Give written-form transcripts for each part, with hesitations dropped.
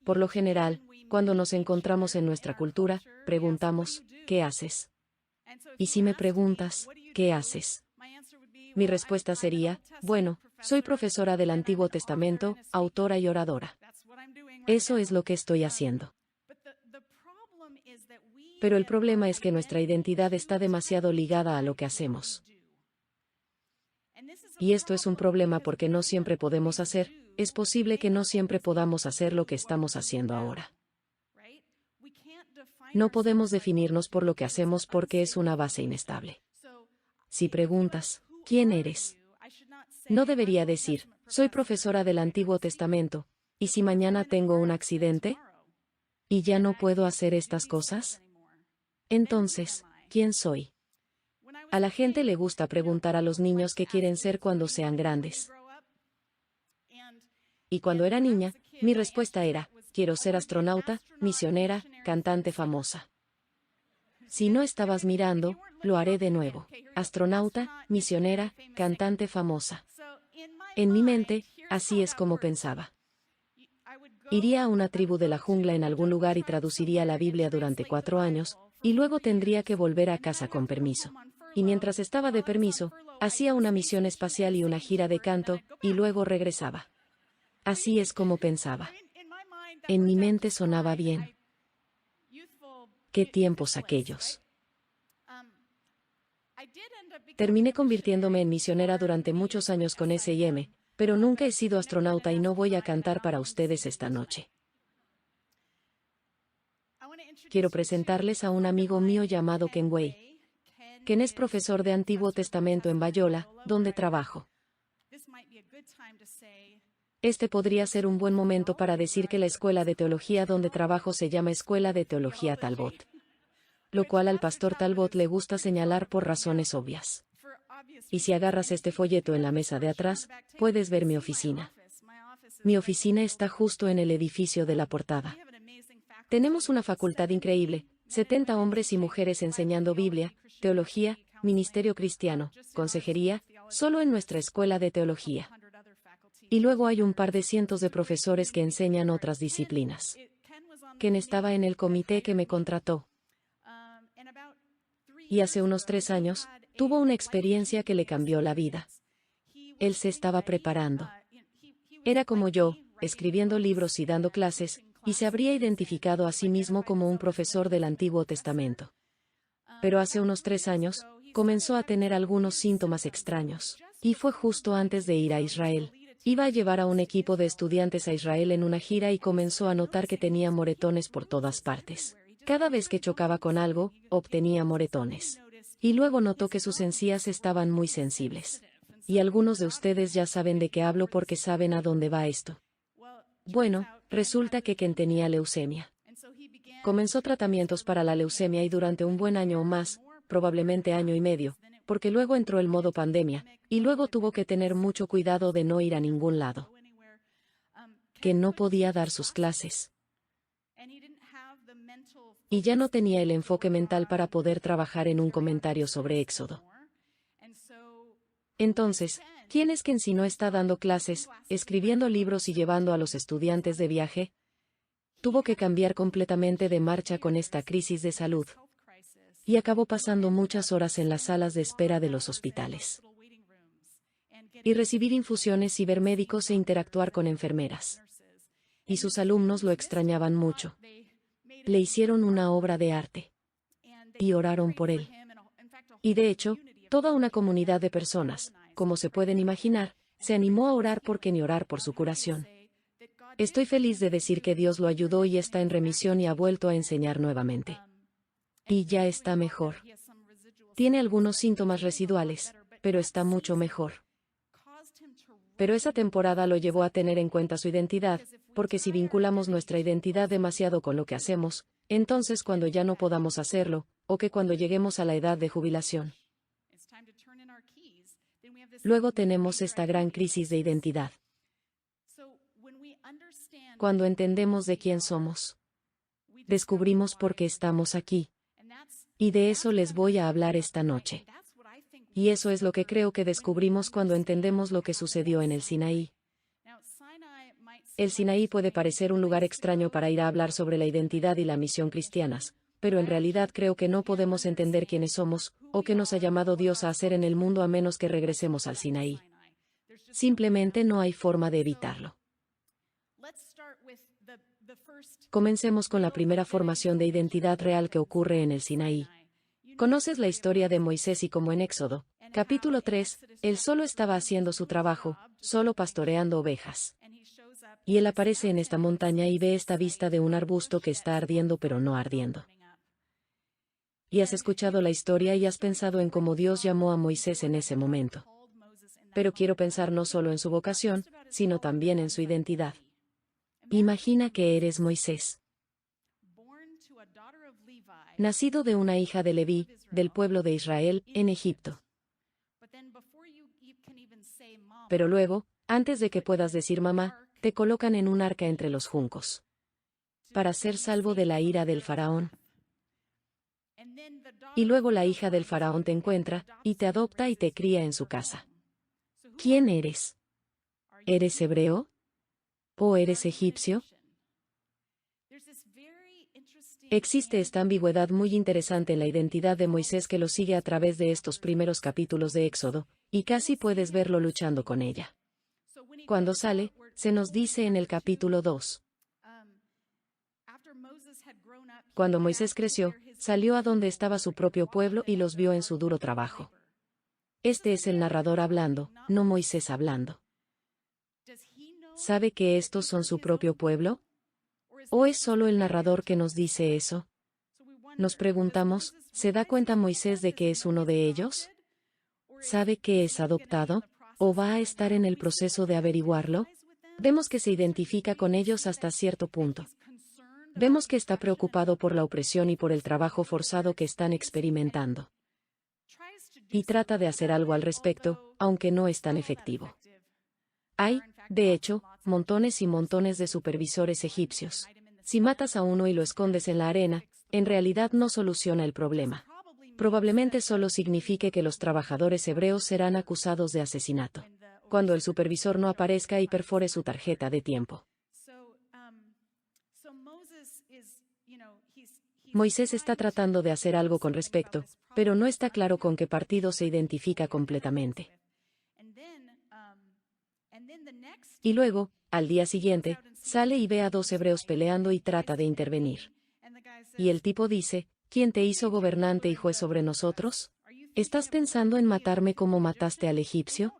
Por lo general, cuando nos encontramos en nuestra cultura, preguntamos, ¿qué haces? Y si me preguntas, ¿qué haces? Mi respuesta sería, bueno, soy profesora del Antiguo Testamento, autora y oradora. Eso es lo que estoy haciendo. Pero el problema es que nuestra identidad está demasiado ligada a lo que hacemos. Y esto es un problema porque no siempre podemos hacer, es posible que no siempre podamos hacer lo que estamos haciendo ahora. No podemos definirnos por lo que hacemos porque es una base inestable. Si preguntas, ¿quién eres? No debería decir, soy profesora del Antiguo Testamento, ¿y si mañana tengo un accidente? ¿Y ya no puedo hacer estas cosas? Entonces, ¿quién soy? A la gente le gusta preguntar a los niños qué quieren ser cuando sean grandes. Y cuando era niña, mi respuesta era, quiero ser astronauta, misionera, cantante famosa. Si no estabas mirando, lo haré de nuevo. Astronauta, misionera, cantante famosa. En mi mente, así es como pensaba. Iría a una tribu de la jungla en algún lugar y traduciría la Biblia durante 4 años, y luego tendría que volver a casa con permiso. Y mientras estaba de permiso, hacía una misión espacial y una gira de canto, y luego regresaba. Así es como pensaba. En mi mente sonaba bien. ¿Qué tiempos aquellos? Terminé convirtiéndome en misionera durante muchos años con S&M, pero nunca he sido astronauta y no voy a cantar para ustedes esta noche. Quiero presentarles a un amigo mío llamado Ken Wei. Ken es profesor de Antiguo Testamento en Biola, donde trabajo. Este podría ser un buen momento para decir que la escuela de teología donde trabajo se llama Escuela de Teología Talbot. Lo cual al pastor Talbot le gusta señalar por razones obvias. Y si agarras este folleto en la mesa de atrás, puedes ver mi oficina. Mi oficina está justo en el edificio de la portada. Tenemos una facultad increíble, 70 hombres y mujeres enseñando Biblia, teología, ministerio cristiano, consejería, solo en nuestra escuela de teología. Y luego hay un par de cientos de profesores que enseñan otras disciplinas. Ken estaba en el comité que me contrató. Y hace unos 3 años, tuvo una experiencia que le cambió la vida. Él se estaba preparando. Era como yo, escribiendo libros y dando clases, y se habría identificado a sí mismo como un profesor del Antiguo Testamento. Pero hace unos 3 años, comenzó a tener algunos síntomas extraños, y fue justo antes de ir a Israel. Iba a llevar a un equipo de estudiantes a Israel en una gira y comenzó a notar que tenía moretones por todas partes. Cada vez que chocaba con algo, obtenía moretones. Y luego notó que sus encías estaban muy sensibles. Y algunos de ustedes ya saben de qué hablo porque saben a dónde va esto. Bueno, resulta que Ken tenía leucemia. Comenzó tratamientos para la leucemia y durante un buen año o más, probablemente año y medio, porque luego entró el modo pandemia, y luego tuvo que tener mucho cuidado de no ir a ningún lado. Ken no podía dar sus clases. Y ya no tenía el enfoque mental para poder trabajar en un comentario sobre Éxodo. Entonces, ¿quién es Ken si no está dando clases, escribiendo libros y llevando a los estudiantes de viaje? Tuvo que cambiar completamente de marcha con esta crisis de salud. Y acabó pasando muchas horas en las salas de espera de los hospitales. Y recibir infusiones y ver médicos e interactuar con enfermeras. Y sus alumnos lo extrañaban mucho. Le hicieron una obra de arte. Y oraron por él. Y de hecho, toda una comunidad de personas, como se pueden imaginar, se animó a orar por Ken y orar por su curación. Estoy feliz de decir que Dios lo ayudó y está en remisión y ha vuelto a enseñar nuevamente. Y ya está mejor. Tiene algunos síntomas residuales, pero está mucho mejor. Pero esa temporada lo llevó a tener en cuenta su identidad, porque si vinculamos nuestra identidad demasiado con lo que hacemos, entonces cuando ya no podamos hacerlo, o que cuando lleguemos a la edad de jubilación, luego tenemos esta gran crisis de identidad. Cuando entendemos de quién somos, descubrimos por qué estamos aquí. Y de eso les voy a hablar esta noche. Y eso es lo que creo que descubrimos cuando entendemos lo que sucedió en el Sinaí. El Sinaí puede parecer un lugar extraño para ir a hablar sobre la identidad y la misión cristianas, pero en realidad creo que no podemos entender quiénes somos, o qué nos ha llamado Dios a hacer en el mundo a menos que regresemos al Sinaí. Simplemente no hay forma de evitarlo. Comencemos con la primera formación de identidad real que ocurre en el Sinaí. ¿Conoces la historia de Moisés y cómo en Éxodo, capítulo 3, él solo estaba haciendo su trabajo, solo pastoreando ovejas? Y él aparece en esta montaña y ve esta vista de un arbusto que está ardiendo pero no ardiendo. Y has escuchado la historia y has pensado en cómo Dios llamó a Moisés en ese momento. Pero quiero pensar no solo en su vocación, sino también en su identidad. Imagina que eres Moisés, nacido de una hija de Leví, del pueblo de Israel, en Egipto. Pero luego, antes de que puedas decir mamá, te colocan en un arca entre los juncos, para ser salvo de la ira del faraón. Y luego la hija del faraón te encuentra, y te adopta y te cría en su casa. ¿Quién eres? ¿Eres hebreo? ¿O eres egipcio? Existe esta ambigüedad muy interesante en la identidad de Moisés que lo sigue a través de estos primeros capítulos de Éxodo, y casi puedes verlo luchando con ella. Cuando sale, se nos dice en el capítulo 2. Cuando Moisés creció, salió a donde estaba su propio pueblo y los vio en su duro trabajo. Este es el narrador hablando, no Moisés hablando. ¿Sabe que estos son su propio pueblo? ¿O es solo el narrador que nos dice eso? Nos preguntamos, ¿se da cuenta Moisés de que es uno de ellos? ¿Sabe que es adoptado? ¿O va a estar en el proceso de averiguarlo? Vemos que se identifica con ellos hasta cierto punto. Vemos que está preocupado por la opresión y por el trabajo forzado que están experimentando. Y trata de hacer algo al respecto, aunque no es tan efectivo. Hay, de hecho, montones y montones de supervisores egipcios. Si matas a uno y lo escondes en la arena, en realidad no soluciona el problema. Probablemente solo signifique que los trabajadores hebreos serán acusados de asesinato, cuando el supervisor no aparezca y perfore su tarjeta de tiempo. Moisés está tratando de hacer algo con respecto, pero no está claro con qué partido se identifica completamente. Y luego, al día siguiente, sale y ve a dos hebreos peleando y trata de intervenir. Y el tipo dice, ¿quién te hizo gobernante y juez sobre nosotros? ¿Estás pensando en matarme como mataste al egipcio?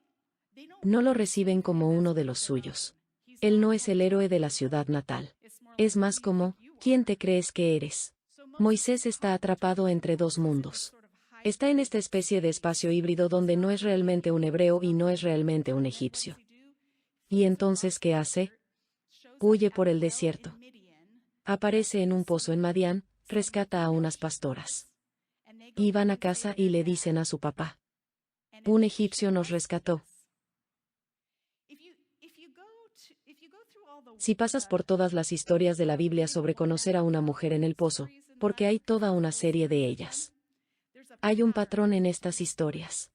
No lo reciben como uno de los suyos. Él no es el héroe de la ciudad natal. Es más como, ¿quién te crees que eres? Moisés está atrapado entre dos mundos. Está en esta especie de espacio híbrido donde no es realmente un hebreo y no es realmente un egipcio. ¿Y entonces qué hace? Huye por el desierto. Aparece en un pozo en Madián, rescata a unas pastoras. Y van a casa y le dicen a su papá: un egipcio nos rescató. Si pasas por todas las historias de la Biblia sobre conocer a una mujer en el pozo, porque hay toda una serie de ellas. Hay un patrón en estas historias.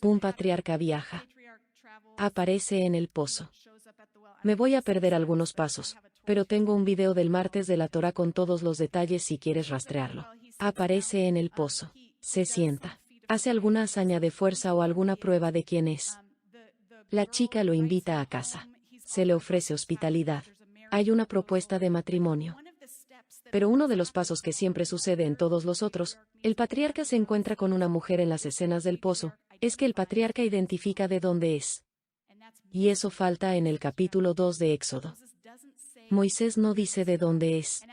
Un patriarca viaja. Aparece en el pozo. Me voy a perder algunos pasos, pero tengo un video del martes de la Torá con todos los detalles si quieres rastrearlo. Aparece en el pozo. Se sienta. Hace alguna hazaña de fuerza o alguna prueba de quién es. La chica lo invita a casa. Se le ofrece hospitalidad. Hay una propuesta de matrimonio. Pero uno de los pasos que siempre sucede en todos los otros, el patriarca se encuentra con una mujer en las escenas del pozo, es que el patriarca identifica de dónde es. Y eso falta en el capítulo 2 de Éxodo. Moisés no dice de dónde es.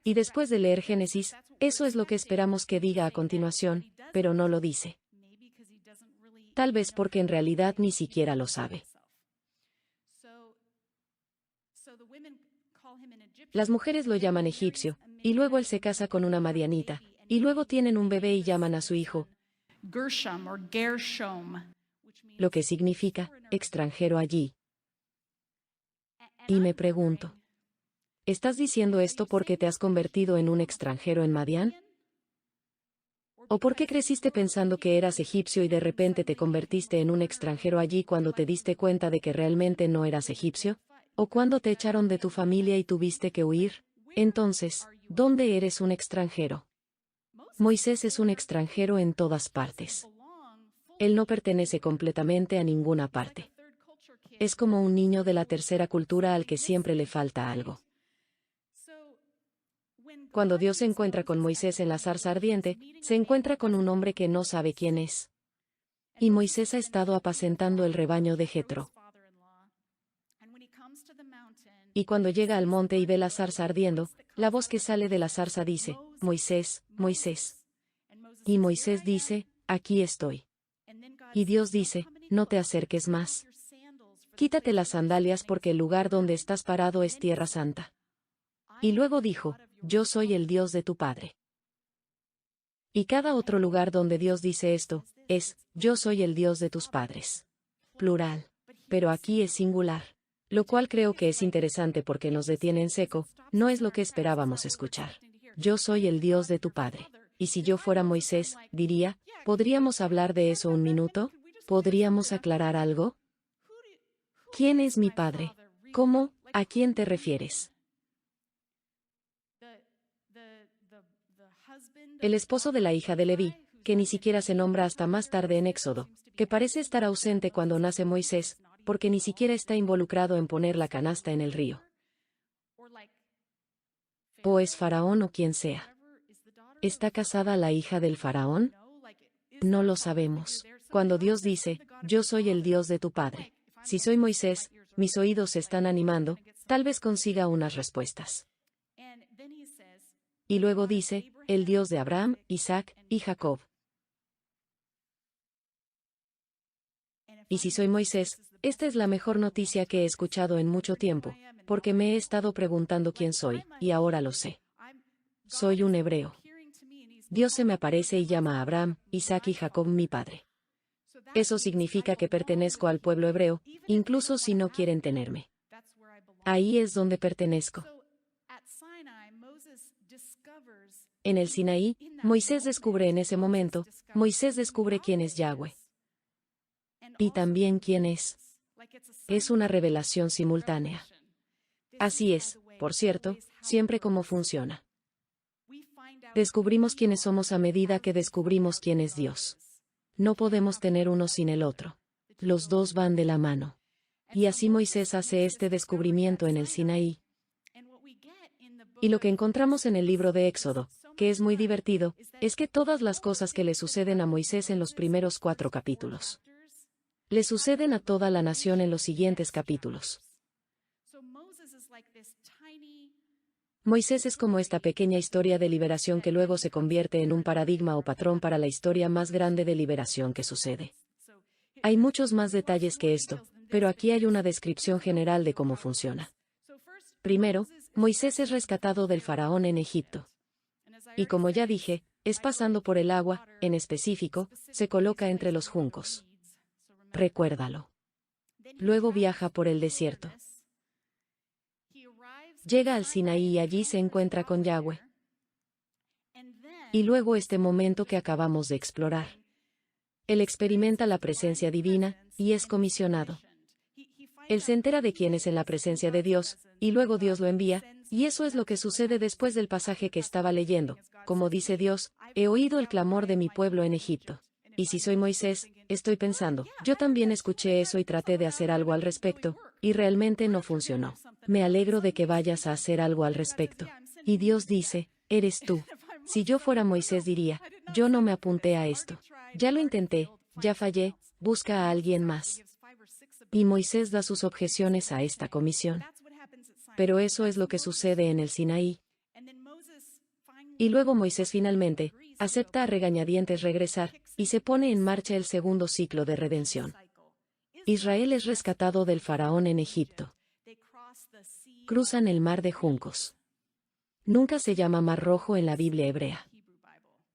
Y después de leer Génesis, eso es lo que esperamos que diga a continuación, pero no lo dice. Tal vez porque en realidad ni siquiera lo sabe. Las mujeres lo llaman egipcio, y luego él se casa con una madianita, y luego tienen un bebé y llaman a su hijo Gershom, lo que significa extranjero allí. Y me pregunto, ¿estás diciendo esto porque te has convertido en un extranjero en Madián? ¿O por qué creciste pensando que eras egipcio y de repente te convertiste en un extranjero allí cuando te diste cuenta de que realmente no eras egipcio? ¿O cuando te echaron de tu familia y tuviste que huir? Entonces, ¿dónde eres un extranjero? Moisés es un extranjero en todas partes. Él no pertenece completamente a ninguna parte. Es como un niño de la tercera cultura al que siempre le falta algo. Cuando Dios se encuentra con Moisés en la zarza ardiente, se encuentra con un hombre que no sabe quién es. Y Moisés ha estado apacentando el rebaño de Jetro. Y cuando llega al monte y ve la zarza ardiendo, la voz que sale de la zarza dice, Moisés, Moisés. Y Moisés dice, aquí estoy. Y Dios dice, no te acerques más. Quítate las sandalias porque el lugar donde estás parado es tierra santa. Y luego dijo, yo soy el Dios de tu padre. Y cada otro lugar donde Dios dice esto, es, yo soy el Dios de tus padres. Plural. Pero aquí es singular. Lo cual creo que es interesante porque nos detiene en seco, no es lo que esperábamos escuchar. Yo soy el Dios de tu padre. Y si yo fuera Moisés, diría, ¿podríamos hablar de eso un minuto? ¿Podríamos aclarar algo? ¿Quién es mi padre? ¿Cómo? ¿A quién te refieres? El esposo de la hija de Leví, que ni siquiera se nombra hasta más tarde en Éxodo, que parece estar ausente cuando nace Moisés, porque ni siquiera está involucrado en poner la canasta en el río. ¿O es Faraón o quien sea? ¿Está casada la hija del Faraón? No lo sabemos. Cuando Dios dice, yo soy el Dios de tu padre. Si soy Moisés, mis oídos se están animando, tal vez consiga unas respuestas. Y luego dice, el Dios de Abraham, Isaac y Jacob. Y si soy Moisés, esta es la mejor noticia que he escuchado en mucho tiempo, porque me he estado preguntando quién soy, y ahora lo sé. Soy un hebreo. Dios se me aparece y llama a Abraham, Isaac y Jacob mi padre. Eso significa que pertenezco al pueblo hebreo, incluso si no quieren tenerme. Ahí es donde pertenezco. En el Sinaí, Moisés descubre en ese momento, Moisés descubre quién es Yahweh. Y también quién es. Es una revelación simultánea. Así es, por cierto, siempre como funciona. Descubrimos quiénes somos a medida que descubrimos quién es Dios. No podemos tener uno sin el otro. Los dos van de la mano. Y así Moisés hace este descubrimiento en el Sinaí. Y lo que encontramos en el libro de Éxodo, que es muy divertido, es que todas las cosas que le suceden a Moisés en los primeros 4 capítulos, le suceden a toda la nación en los siguientes capítulos. Moisés es como esta pequeña historia de liberación que luego se convierte en un paradigma o patrón para la historia más grande de liberación que sucede. Hay muchos más detalles que esto, pero aquí hay una descripción general de cómo funciona. Primero, Moisés es rescatado del faraón en Egipto. Y como ya dije, es pasando por el agua, en específico, se coloca entre los juncos. Recuérdalo. Luego viaja por el desierto. Llega al Sinaí y allí se encuentra con Yahweh. Y luego este momento que acabamos de explorar. Él experimenta la presencia divina, y es comisionado. Él se entera de quién es en la presencia de Dios, y luego Dios lo envía, y eso es lo que sucede después del pasaje que estaba leyendo. Como dice Dios, he oído el clamor de mi pueblo en Egipto. Y si soy Moisés, estoy pensando, yo también escuché eso y traté de hacer algo al respecto, y realmente no funcionó. Me alegro de que vayas a hacer algo al respecto. Y Dios dice, eres tú. Si yo fuera Moisés diría, yo no me apunté a esto. Ya lo intenté, ya fallé, busca a alguien más. Y Moisés da sus objeciones a esta comisión. Pero eso es lo que sucede en el Sinaí. Y luego Moisés finalmente, acepta a regañadientes regresar, y se pone en marcha el segundo ciclo de redención. Israel es rescatado del faraón en Egipto. Cruzan el mar de juncos. Nunca se llama mar rojo en la Biblia hebrea.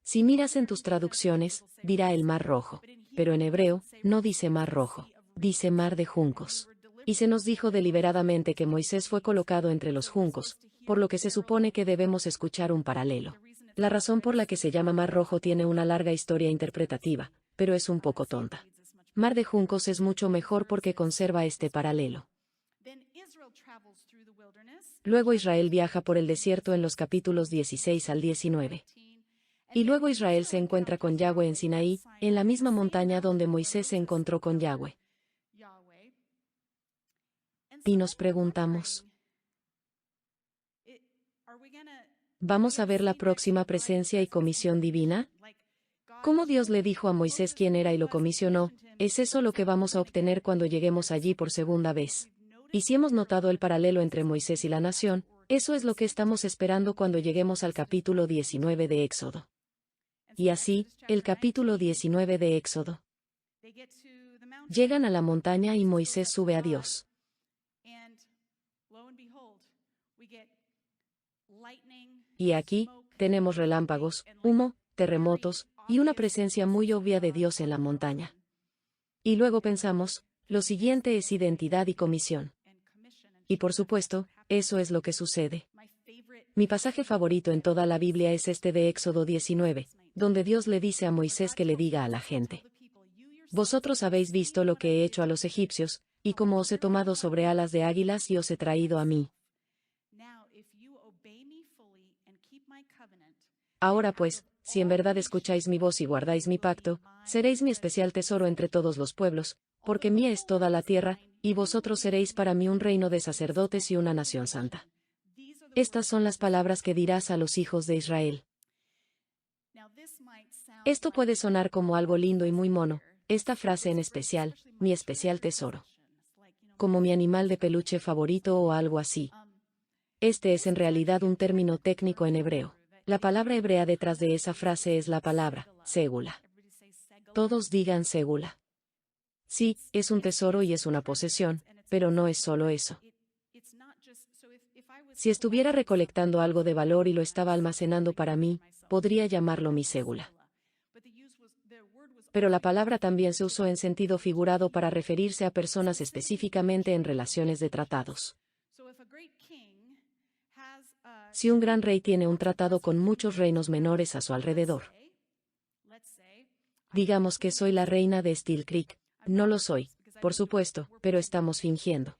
Si miras en tus traducciones, dirá el mar rojo, pero en hebreo, no dice mar rojo, dice mar de juncos. Y se nos dijo deliberadamente que Moisés fue colocado entre los juncos, por lo que se supone que debemos escuchar un paralelo. La razón por la que se llama Mar Rojo tiene una larga historia interpretativa, pero es un poco tonta. Mar de Juncos es mucho mejor porque conserva este paralelo. Luego Israel viaja por el desierto en los capítulos 16 al 19. Y luego Israel se encuentra con Yahweh en Sinaí, en la misma montaña donde Moisés se encontró con Yahweh. Y nos preguntamos, ¿vamos a ver la próxima presencia y comisión divina? ¿Cómo Dios le dijo a Moisés quién era y lo comisionó? ¿Es eso lo que vamos a obtener cuando lleguemos allí por segunda vez? Y si hemos notado el paralelo entre Moisés y la nación, eso es lo que estamos esperando cuando lleguemos al capítulo 19 de Éxodo. Y así, el capítulo 19 de Éxodo. Llegan a la montaña y Moisés sube a Dios. Y aquí, tenemos relámpagos, humo, terremotos, y una presencia muy obvia de Dios en la montaña. Y luego pensamos, lo siguiente es identidad y comisión. Y por supuesto, eso es lo que sucede. Mi pasaje favorito en toda la Biblia es este de Éxodo 19, donde Dios le dice a Moisés que le diga a la gente: vosotros habéis visto lo que he hecho a los egipcios, y cómo os he tomado sobre alas de águilas y os he traído a mí. Ahora pues, si en verdad escucháis mi voz y guardáis mi pacto, seréis mi especial tesoro entre todos los pueblos, porque mía es toda la tierra, y vosotros seréis para mí un reino de sacerdotes y una nación santa. Estas son las palabras que dirás a los hijos de Israel. Esto puede sonar como algo lindo y muy mono, esta frase en especial, mi especial tesoro. Como mi animal de peluche favorito o algo así. Este es en realidad un término técnico en hebreo. La palabra hebrea detrás de esa frase es la palabra segula. Todos digan segula. Sí, es un tesoro y es una posesión, pero no es solo eso. Si estuviera recolectando algo de valor y lo estaba almacenando para mí, podría llamarlo mi ségula. Pero la palabra también se usó en sentido figurado para referirse a personas específicamente en relaciones de tratados. Si un gran rey tiene un tratado con muchos reinos menores a su alrededor. Digamos que soy la reina de Steel Creek. No lo soy, por supuesto, pero estamos fingiendo.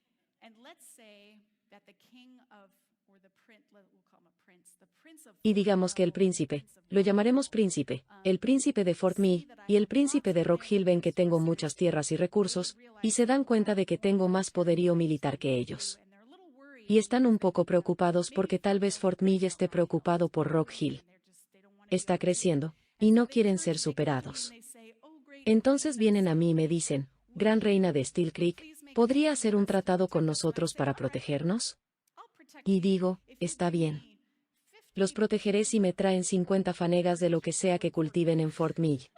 Y digamos que el príncipe, lo llamaremos príncipe, el príncipe de Fort Meade, y el príncipe de Rock Hill ven que tengo muchas tierras y recursos, y se dan cuenta de que tengo más poderío militar que ellos. Y están un poco preocupados porque tal vez Fort Meade esté preocupado por Rock Hill. Está creciendo, y no quieren ser superados. Entonces vienen a mí y me dicen: Gran reina de Steel Creek, ¿podría hacer un tratado con nosotros para protegernos? Y digo: está bien. Los protegeré si me traen 50 fanegas de lo que sea que cultiven en Fort Meade.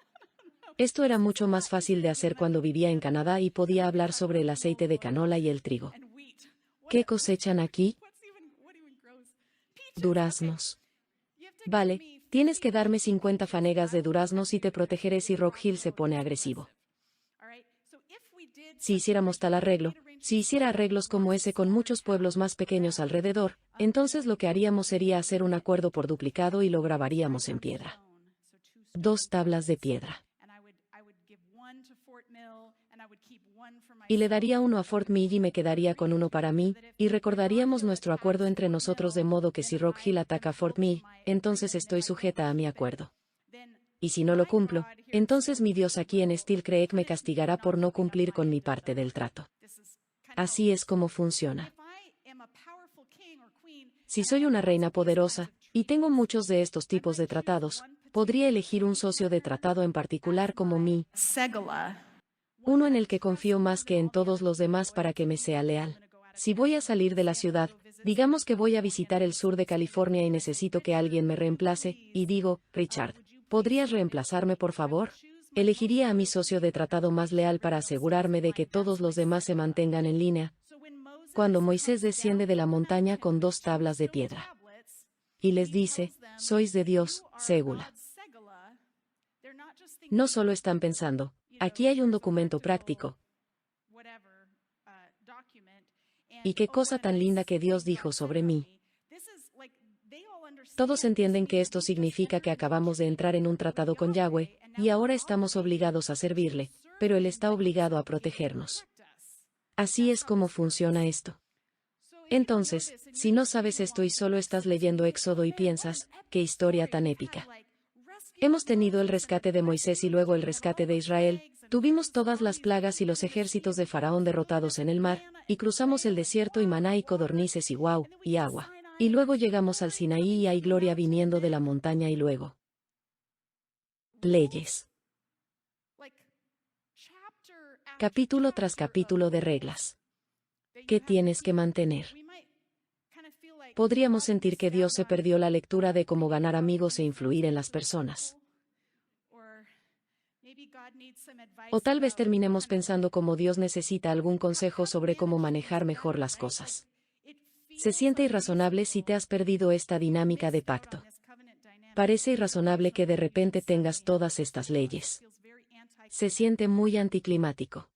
Esto era mucho más fácil de hacer cuando vivía en Canadá y podía hablar sobre el aceite de canola y el trigo. ¿Qué cosechan aquí? Duraznos. Vale, tienes que darme 50 fanegas de duraznos y te protegeré si Rock Hill se pone agresivo. Si hiciéramos tal arreglo, si hiciera arreglos como ese con muchos pueblos más pequeños alrededor, entonces lo que haríamos sería hacer un acuerdo por duplicado y lo grabaríamos en piedra. 2 tablas de piedra. Y le daría uno a Fort Meade y me quedaría con uno para mí, y recordaríamos nuestro acuerdo entre nosotros de modo que si Rock Hill ataca a Fort Meade, entonces estoy sujeta a mi acuerdo. Y si no lo cumplo, entonces mi Dios aquí en Steel Creek me castigará por no cumplir con mi parte del trato. Así es como funciona. Si soy una reina poderosa, y tengo muchos de estos tipos de tratados, podría elegir un socio de tratado en particular como mi ségula. Uno en el que confío más que en todos los demás para que me sea leal. Si voy a salir de la ciudad, digamos que voy a visitar el sur de California y necesito que alguien me reemplace, y digo: Richard, ¿podrías reemplazarme por favor? Elegiría a mi socio de tratado más leal para asegurarme de que todos los demás se mantengan en línea. Cuando Moisés desciende de la montaña con 2 tablas de piedra y les dice: sois de Dios, ségula. No solo están pensando: aquí hay un documento práctico. Y qué cosa tan linda que Dios dijo sobre mí. Todos entienden que esto significa que acabamos de entrar en un tratado con Yahweh, y ahora estamos obligados a servirle, pero Él está obligado a protegernos. Así es como funciona esto. Entonces, si no sabes esto y solo estás leyendo Éxodo y piensas, qué historia tan épica. Hemos tenido el rescate de Moisés y luego el rescate de Israel, tuvimos todas las plagas y los ejércitos de Faraón derrotados en el mar, y cruzamos el desierto y maná y codornices y guau, y agua. Y luego llegamos al Sinaí y hay gloria viniendo de la montaña y luego. Leyes. Capítulo tras capítulo de reglas. ¿Qué tienes que mantener? Podríamos sentir que Dios se perdió la lectura de cómo ganar amigos e influir en las personas. O tal vez terminemos pensando cómo Dios necesita algún consejo sobre cómo manejar mejor las cosas. Se siente irrazonable si te has perdido esta dinámica de pacto. Parece irrazonable que de repente tengas todas estas leyes. Se siente muy anticlimático.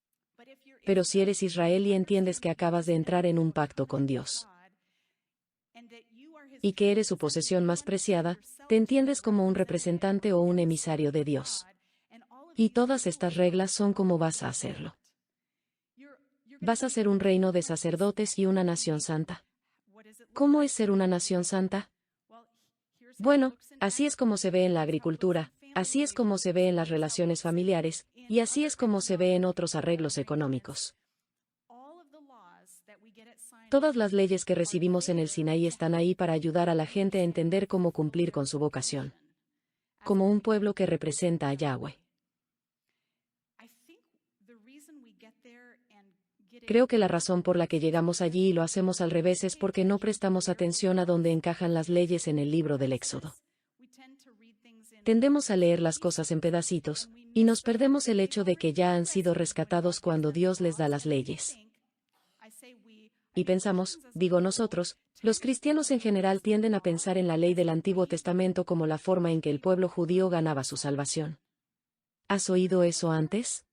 Pero si eres Israel y entiendes que acabas de entrar en un pacto con Dios, y que eres su posesión más preciada, te entiendes como un representante o un emisario de Dios. Y todas estas reglas son cómo vas a hacerlo. Vas a ser un reino de sacerdotes y una nación santa. ¿Cómo es ser una nación santa? Bueno, así es como se ve en la agricultura, así es como se ve en las relaciones familiares, y así es como se ve en otros arreglos económicos. Todas las leyes que recibimos en el Sinaí están ahí para ayudar a la gente a entender cómo cumplir con su vocación. Como un pueblo que representa a Yahweh. Creo que la razón por la que llegamos allí y lo hacemos al revés es porque no prestamos atención a dónde encajan las leyes en el libro del Éxodo. Tendemos a leer las cosas en pedacitos, y nos perdemos el hecho de que ya han sido rescatados cuando Dios les da las leyes. Y pensamos, digo nosotros, los cristianos en general tienden a pensar en la ley del Antiguo Testamento como la forma en que el pueblo judío ganaba su salvación. ¿Has oído eso antes?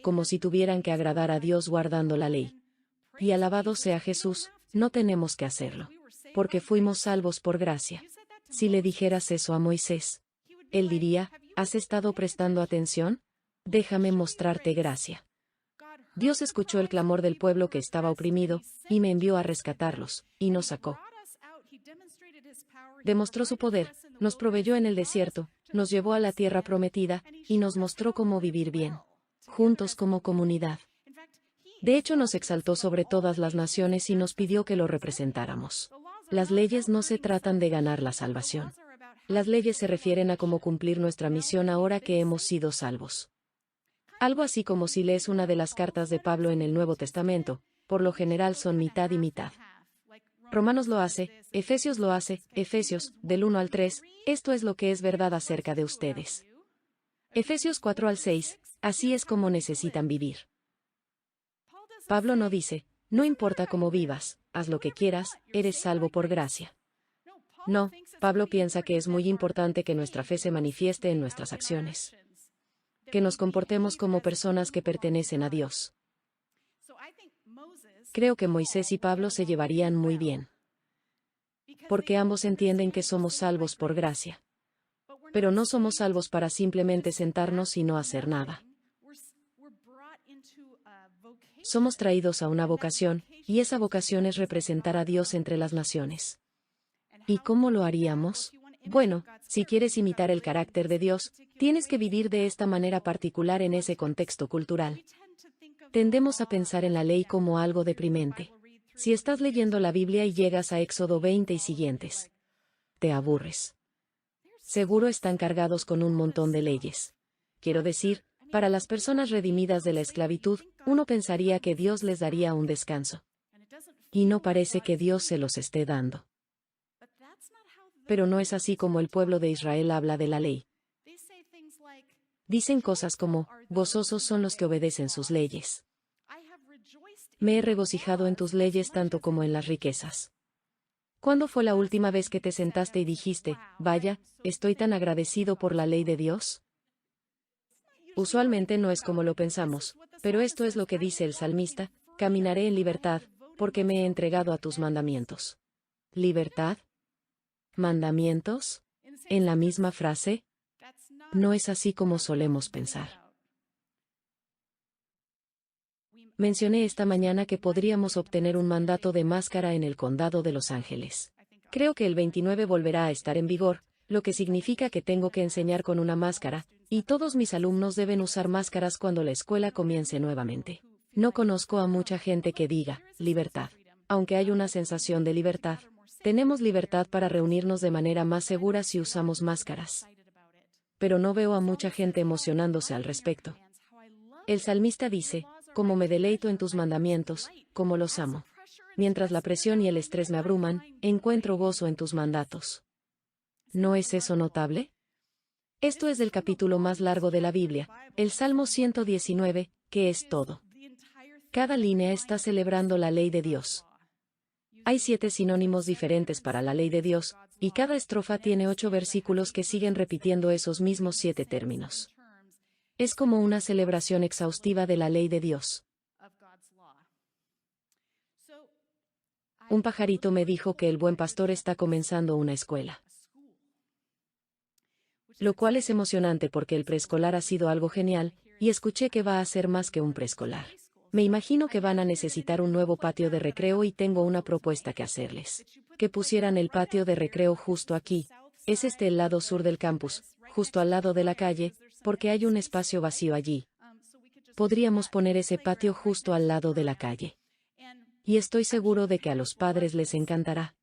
Como si tuvieran que agradar a Dios guardando la ley. Y alabado sea Jesús, no tenemos que hacerlo. Porque fuimos salvos por gracia. Si le dijeras eso a Moisés, él diría, ¿has estado prestando atención? Déjame mostrarte gracia. Dios escuchó el clamor del pueblo que estaba oprimido, y me envió a rescatarlos, y nos sacó. Demostró su poder, nos proveyó en el desierto, nos llevó a la tierra prometida, y nos mostró cómo vivir bien. Juntos como comunidad. De hecho nos exaltó sobre todas las naciones y nos pidió que lo representáramos. Las leyes no se tratan de ganar la salvación. Las leyes se refieren a cómo cumplir nuestra misión ahora que hemos sido salvos. Algo así como si lees una de las cartas de Pablo en el Nuevo Testamento, por lo general son mitad y mitad. Romanos lo hace, Efesios lo hace, Efesios, del 1 al 3, esto es lo que es verdad acerca de ustedes. Efesios 4 al 6, así es como necesitan vivir. Pablo no dice, no importa cómo vivas, haz lo que quieras, eres salvo por gracia. No, Pablo piensa que es muy importante que nuestra fe se manifieste en nuestras acciones. Que nos comportemos como personas que pertenecen a Dios. Creo que Moisés y Pablo se llevarían muy bien. Porque ambos entienden que somos salvos por gracia. Pero no somos salvos para simplemente sentarnos y no hacer nada. Somos traídos a una vocación, y esa vocación es representar a Dios entre las naciones. ¿Y cómo lo haríamos? Bueno, si quieres imitar el carácter de Dios, tienes que vivir de esta manera particular en ese contexto cultural. Tendemos a pensar en la ley como algo deprimente. Si estás leyendo la Biblia y llegas a Éxodo 20 y siguientes, te aburres. Seguro están cargados con un montón de leyes. Quiero decir, para las personas redimidas de la esclavitud, uno pensaría que Dios les daría un descanso. Y no parece que Dios se los esté dando. Pero no es así como el pueblo de Israel habla de la ley. Dicen cosas como, gozosos son los que obedecen sus leyes. Me he regocijado en tus leyes tanto como en las riquezas. ¿Cuándo fue la última vez que te sentaste y dijiste, vaya, estoy tan agradecido por la ley de Dios? Usualmente no es como lo pensamos, pero esto es lo que dice el salmista, caminaré en libertad, porque me he entregado a tus mandamientos. ¿Libertad? ¿Mandamientos? ¿En la misma frase? No es así como solemos pensar. Mencioné esta mañana que podríamos obtener un mandato de máscara en el condado de Los Ángeles. Creo que el 29 volverá a estar en vigor, lo que significa que tengo que enseñar con una máscara, y todos mis alumnos deben usar máscaras cuando la escuela comience nuevamente. No conozco a mucha gente que diga, libertad. Aunque hay una sensación de libertad, tenemos libertad para reunirnos de manera más segura si usamos máscaras. Pero no veo a mucha gente emocionándose al respecto. El salmista dice, como me deleito en tus mandamientos, como los amo. Mientras la presión y el estrés me abruman, encuentro gozo en tus mandatos. ¿No es eso notable? Esto es el capítulo más largo de la Biblia, el Salmo 119, que es todo. Cada línea está celebrando la ley de Dios. Hay 7 sinónimos diferentes para la ley de Dios, y cada estrofa tiene 8 versículos que siguen repitiendo esos mismos 7 términos. Es como una celebración exhaustiva de la ley de Dios. Un pajarito me dijo que el buen pastor está comenzando una escuela. Lo cual es emocionante porque el preescolar ha sido algo genial, y escuché que va a ser más que un preescolar. Me imagino que van a necesitar un nuevo patio de recreo y tengo una propuesta que hacerles. Que pusieran el patio de recreo justo aquí. Es el lado sur del campus, justo al lado de la calle, porque hay un espacio vacío allí. Podríamos poner ese patio justo al lado de la calle. Y estoy seguro de que a los padres les encantará.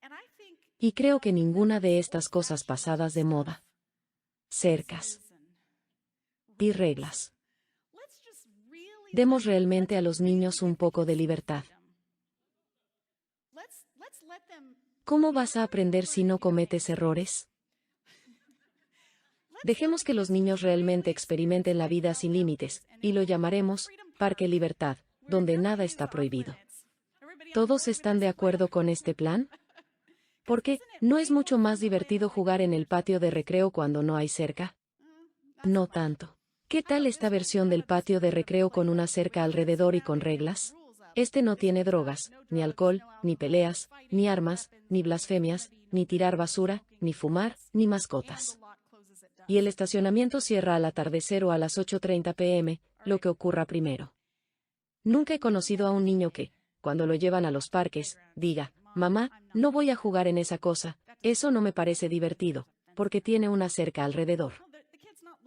Y creo que ninguna de estas cosas pasadas de moda, cercas y reglas. Demos realmente a los niños un poco de libertad. ¿Cómo vas a aprender si no cometes errores? Dejemos que los niños realmente experimenten la vida sin límites, y lo llamaremos Parque Libertad, donde nada está prohibido. ¿Todos están de acuerdo con este plan? Porque, ¿no es mucho más divertido jugar en el patio de recreo cuando no hay cerca? No tanto. ¿Qué tal esta versión del patio de recreo con una cerca alrededor y con reglas? No tiene drogas, ni alcohol, ni peleas, ni armas, ni blasfemias, ni tirar basura, ni fumar, ni mascotas. Y el estacionamiento cierra al atardecer o a las 8:30 p.m., lo que ocurra primero. Nunca he conocido a un niño que, cuando lo llevan a los parques, diga, mamá, no voy a jugar en esa cosa, eso no me parece divertido, porque tiene una cerca alrededor.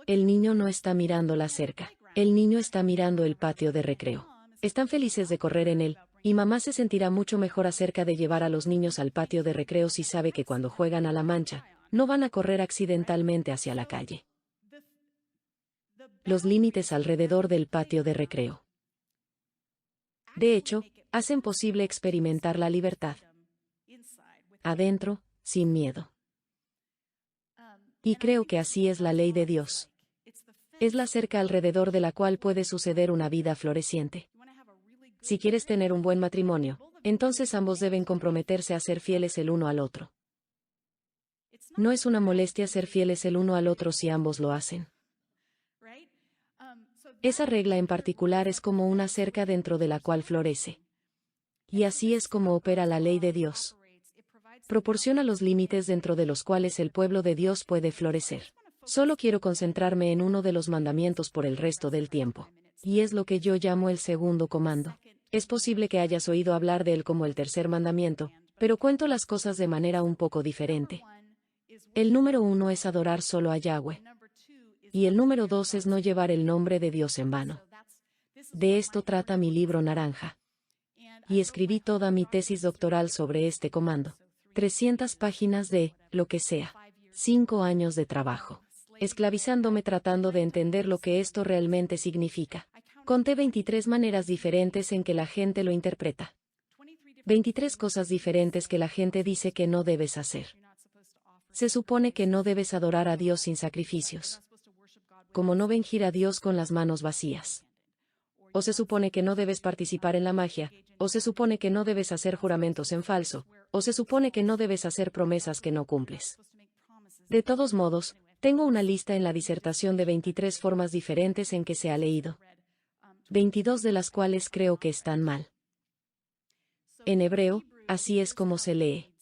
El niño no está mirando la cerca, el niño está mirando el patio de recreo. Están felices de correr en él, y mamá se sentirá mucho mejor acerca de llevar a los niños al patio de recreo si sabe que cuando juegan a la mancha, no van a correr accidentalmente hacia la calle. Los límites alrededor del patio de recreo. De hecho, hacen posible experimentar la libertad. Adentro, sin miedo. Y creo que así es la ley de Dios. Es la cerca alrededor de la cual puede suceder una vida floreciente. Si quieres tener un buen matrimonio, entonces ambos deben comprometerse a ser fieles el uno al otro. No es una molestia ser fieles el uno al otro si ambos lo hacen. Esa regla en particular es como una cerca dentro de la cual florece. Y así es como opera la ley de Dios. Proporciona los límites dentro de los cuales el pueblo de Dios puede florecer. Solo quiero concentrarme en uno de los mandamientos por el resto del tiempo. Y es lo que yo llamo el segundo comando. Es posible que hayas oído hablar de él como el tercer mandamiento, pero cuento las cosas de manera un poco diferente. El número 1 es adorar solo a Yahweh. Y el número 2 es no llevar el nombre de Dios en vano. De esto trata mi libro naranja. Y escribí toda mi tesis doctoral sobre este comando. 300 páginas de, lo que sea. 5 años de trabajo. Esclavizándome tratando de entender lo que esto realmente significa. Conté 23 maneras diferentes en que la gente lo interpreta. 23 cosas diferentes que la gente dice que no debes hacer. Se supone que no debes adorar a Dios sin sacrificios. Como no bendecir a Dios con las manos vacías. O se supone que no debes participar en la magia, o se supone que no debes hacer juramentos en falso, o se supone que no debes hacer promesas que no cumples. De todos modos, tengo una lista en la disertación de 23 formas diferentes en que se ha leído. 22 de las cuales creo que están mal. En hebreo, así es como se lee.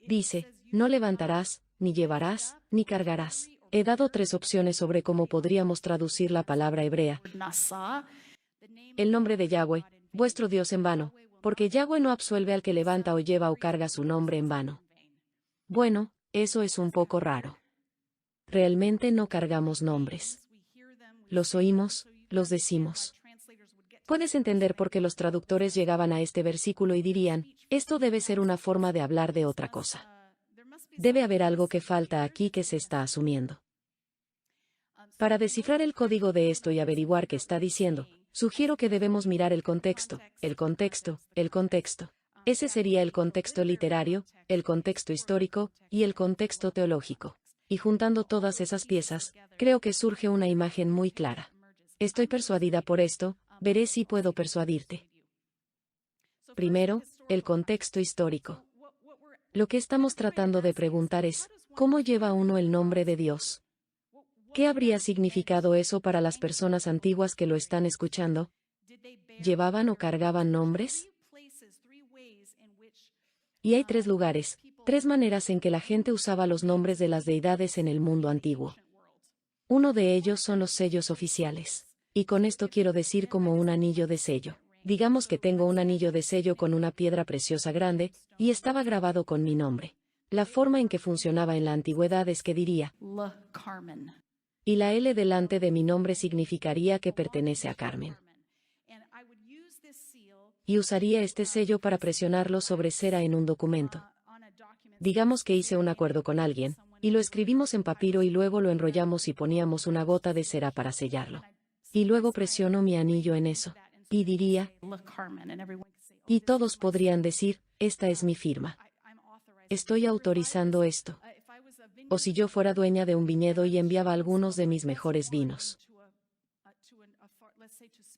Dice, no levantarás, ni llevarás, ni cargarás. He dado 3 opciones sobre cómo podríamos traducir la palabra hebrea. El nombre de Yahweh, vuestro Dios en vano, porque Yahweh no absuelve al que levanta o lleva o carga su nombre en vano. Bueno, eso es un poco raro. Realmente no cargamos nombres. Los oímos, los decimos. Puedes entender por qué los traductores llegaban a este versículo y dirían, esto debe ser una forma de hablar de otra cosa. Debe haber algo que falta aquí que se está asumiendo. Para descifrar el código de esto y averiguar qué está diciendo, sugiero que debemos mirar el contexto, el contexto, el contexto. Ese sería el contexto literario, el contexto histórico, y el contexto teológico. Y juntando todas esas piezas, creo que surge una imagen muy clara. Estoy persuadida por esto, veré si puedo persuadirte. Primero, el contexto histórico. Lo que estamos tratando de preguntar es, ¿cómo lleva uno el nombre de Dios? ¿Qué habría significado eso para las personas antiguas que lo están escuchando? ¿Llevaban o cargaban nombres? Y hay 3 lugares, 3 maneras en que la gente usaba los nombres de las deidades en el mundo antiguo. Uno de ellos son los sellos oficiales. Y con esto quiero decir como un anillo de sello. Digamos que tengo un anillo de sello con una piedra preciosa grande, y estaba grabado con mi nombre. La forma en que funcionaba en la antigüedad es que diría, y la L delante de mi nombre significaría que pertenece a Carmen. Y usaría este sello para presionarlo sobre cera en un documento. Digamos que hice un acuerdo con alguien, y lo escribimos en papiro y luego lo enrollamos y poníamos una gota de cera para sellarlo. Y luego presiono mi anillo en eso. Y diría, y todos podrían decir, esta es mi firma. Estoy autorizando esto. O si yo fuera dueña de un viñedo y enviaba algunos de mis mejores vinos.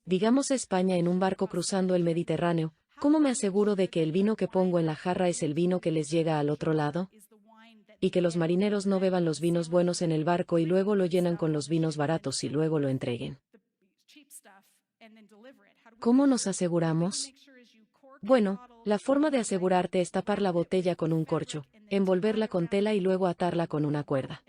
Digamos a España en un barco cruzando el Mediterráneo, ¿cómo me aseguro de que el vino que pongo en la jarra es el vino que les llega al otro lado? Y que los marineros no beban los vinos buenos en el barco y luego lo llenan con los vinos baratos y luego lo entreguen. ¿Cómo nos aseguramos? Bueno, la forma de asegurarte es tapar la botella con un corcho, envolverla con tela y luego atarla con una cuerda.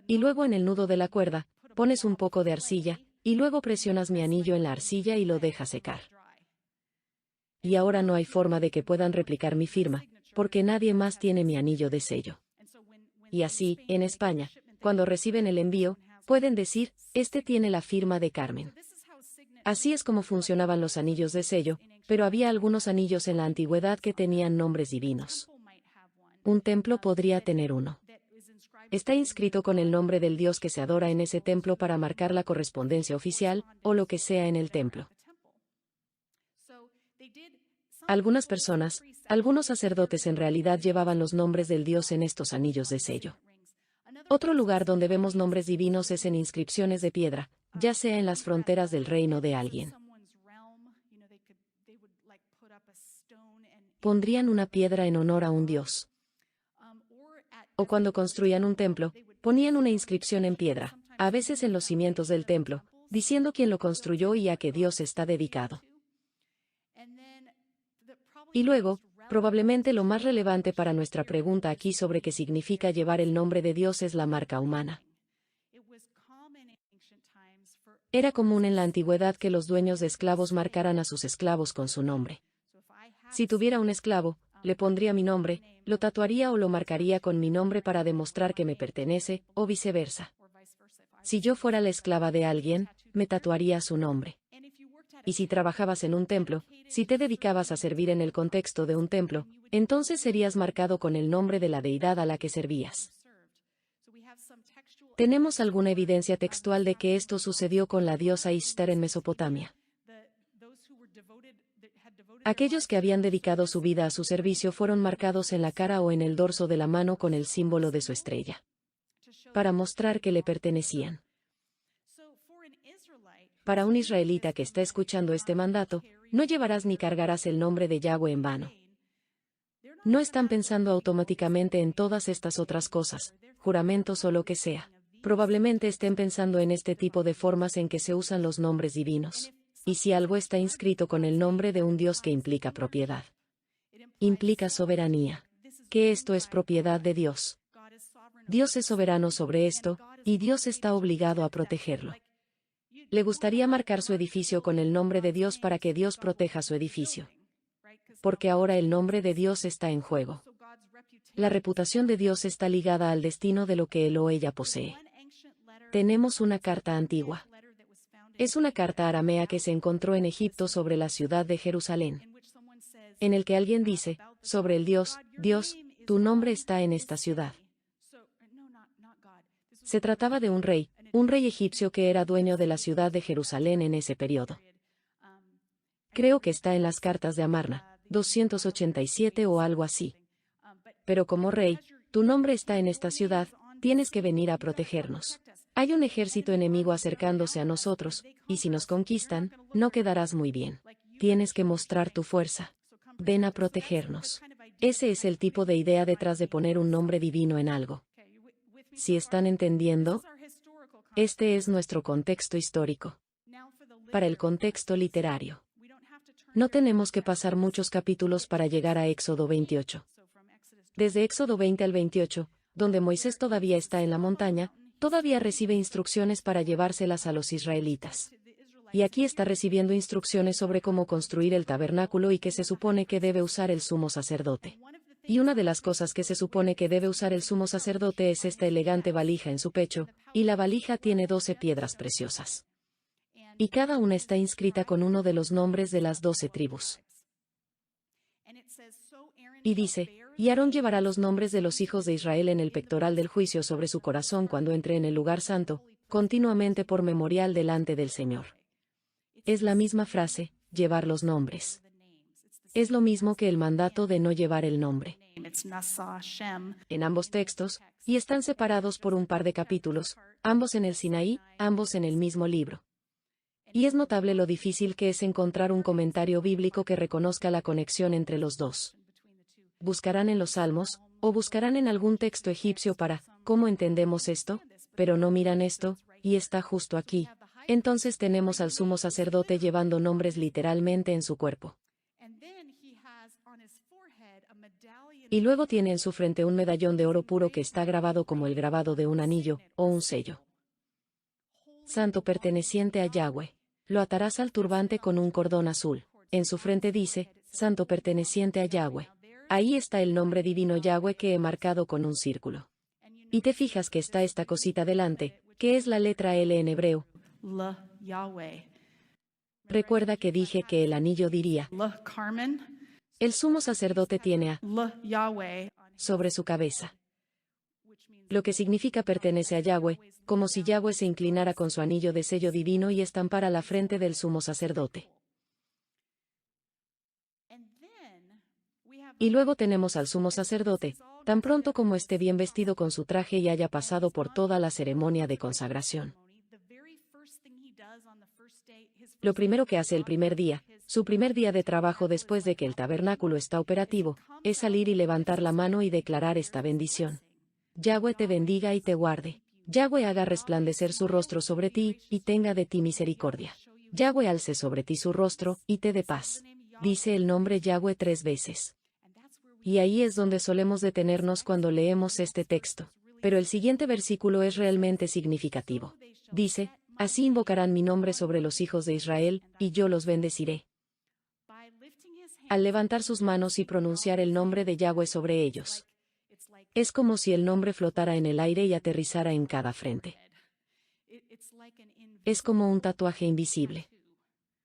Y luego en el nudo de la cuerda, pones un poco de arcilla, y luego presionas mi anillo en la arcilla y lo dejas secar. Y ahora no hay forma de que puedan replicar mi firma, porque nadie más tiene mi anillo de sello. Y así, en España, cuando reciben el envío, pueden decir, este tiene la firma de Carmen. Así es como funcionaban los anillos de sello, pero había algunos anillos en la antigüedad que tenían nombres divinos. Un templo podría tener uno. Está inscrito con el nombre del dios que se adora en ese templo para marcar la correspondencia oficial, o lo que sea en el templo. Algunas personas, algunos sacerdotes en realidad llevaban los nombres del dios en estos anillos de sello. Otro lugar donde vemos nombres divinos es en inscripciones de piedra, ya sea en las fronteras del reino de alguien. Pondrían una piedra en honor a un dios. O cuando construían un templo, ponían una inscripción en piedra, a veces en los cimientos del templo, diciendo quién lo construyó y a qué dios está dedicado. Y luego, probablemente lo más relevante para nuestra pregunta aquí sobre qué significa llevar el nombre de Dios es la marca humana. Era común en la antigüedad que los dueños de esclavos marcaran a sus esclavos con su nombre. Si tuviera un esclavo, le pondría mi nombre, lo tatuaría o lo marcaría con mi nombre para demostrar que me pertenece, o viceversa. Si yo fuera la esclava de alguien, me tatuaría su nombre. Y si trabajabas en un templo, si te dedicabas a servir en el contexto de un templo, entonces serías marcado con el nombre de la deidad a la que servías. Tenemos alguna evidencia textual de que esto sucedió con la diosa Ishtar en Mesopotamia. Aquellos que habían dedicado su vida a su servicio fueron marcados en la cara o en el dorso de la mano con el símbolo de su estrella, para mostrar que le pertenecían. Para un israelita que está escuchando este mandato, no llevarás ni cargarás el nombre de Yahweh en vano. No están pensando automáticamente en todas estas otras cosas, juramentos o lo que sea. Probablemente estén pensando en este tipo de formas en que se usan los nombres divinos. Y si algo está inscrito con el nombre de un Dios que implica propiedad, implica soberanía, que esto es propiedad de Dios. Dios es soberano sobre esto, y Dios está obligado a protegerlo. Le gustaría marcar su edificio con el nombre de Dios para que Dios proteja su edificio. Porque ahora el nombre de Dios está en juego. La reputación de Dios está ligada al destino de lo que él o ella posee. Tenemos una carta antigua. Es una carta aramea que se encontró en Egipto sobre la ciudad de Jerusalén, en el que alguien dice, sobre el Dios, Dios, tu nombre está en esta ciudad. Se trataba de un rey egipcio que era dueño de la ciudad de Jerusalén en ese periodo. Creo que está en las cartas de Amarna, 287 o algo así. Pero como rey, tu nombre está en esta ciudad, tienes que venir a protegernos. Hay un ejército enemigo acercándose a nosotros, y si nos conquistan, no quedarás muy bien. Tienes que mostrar tu fuerza. Ven a protegernos. Ese es el tipo de idea detrás de poner un nombre divino en algo. ¿Si están entendiendo? Este es nuestro contexto histórico. Para el contexto literario. No tenemos que pasar muchos capítulos para llegar a Éxodo 28. Desde Éxodo 20 al 28, donde Moisés todavía está en la montaña, todavía recibe instrucciones para llevárselas a los israelitas. Y aquí está recibiendo instrucciones sobre cómo construir el tabernáculo y que se supone que debe usar el sumo sacerdote. Y una de las cosas que se supone que debe usar el sumo sacerdote es esta elegante valija en su pecho, y la valija tiene 12 piedras preciosas. Y cada una está inscrita con uno de los nombres de las 12 tribus. Y dice, y Aarón llevará los nombres de los hijos de Israel en el pectoral del juicio sobre su corazón cuando entre en el lugar santo, continuamente por memorial delante del Señor. Es la misma frase, llevar los nombres. Es lo mismo que el mandato de no llevar el nombre. En ambos textos, y están separados por un par de capítulos, ambos en el Sinaí, ambos en el mismo libro. Y es notable lo difícil que es encontrar un comentario bíblico que reconozca la conexión entre los dos. Buscarán en los Salmos, o buscarán en algún texto egipcio para, ¿cómo entendemos esto? Pero no miran esto, y está justo aquí. Entonces tenemos al sumo sacerdote llevando nombres literalmente en su cuerpo. Y luego tiene en su frente un medallón de oro puro que está grabado como el grabado de un anillo, o un sello. Santo perteneciente a Yahweh. Lo atarás al turbante con un cordón azul. En su frente dice, Santo perteneciente a Yahweh. Ahí está el nombre divino Yahweh que he marcado con un círculo. Y te fijas que está esta cosita delante, que es la letra L en hebreo. Recuerda que dije que el anillo diría. El sumo sacerdote tiene a sobre su cabeza. Lo que significa pertenece a Yahweh, como si Yahweh se inclinara con su anillo de sello divino y estampara la frente del sumo sacerdote. Y luego tenemos al sumo sacerdote, tan pronto como esté bien vestido con su traje y haya pasado por toda la ceremonia de consagración. Lo primero que hace el primer día, su primer día de trabajo después de que el tabernáculo está operativo, es salir y levantar la mano y declarar esta bendición. Yahweh te bendiga y te guarde. Yahweh haga resplandecer su rostro sobre ti, y tenga de ti misericordia. Yahweh alce sobre ti su rostro, y te dé paz. Dice el nombre Yahweh 3 veces. Y ahí es donde solemos detenernos cuando leemos este texto. Pero el siguiente versículo es realmente significativo. Dice, así invocarán mi nombre sobre los hijos de Israel, y yo los bendeciré. Al levantar sus manos y pronunciar el nombre de Yahweh sobre ellos. Es como si el nombre flotara en el aire y aterrizara en cada frente. Es como un tatuaje invisible.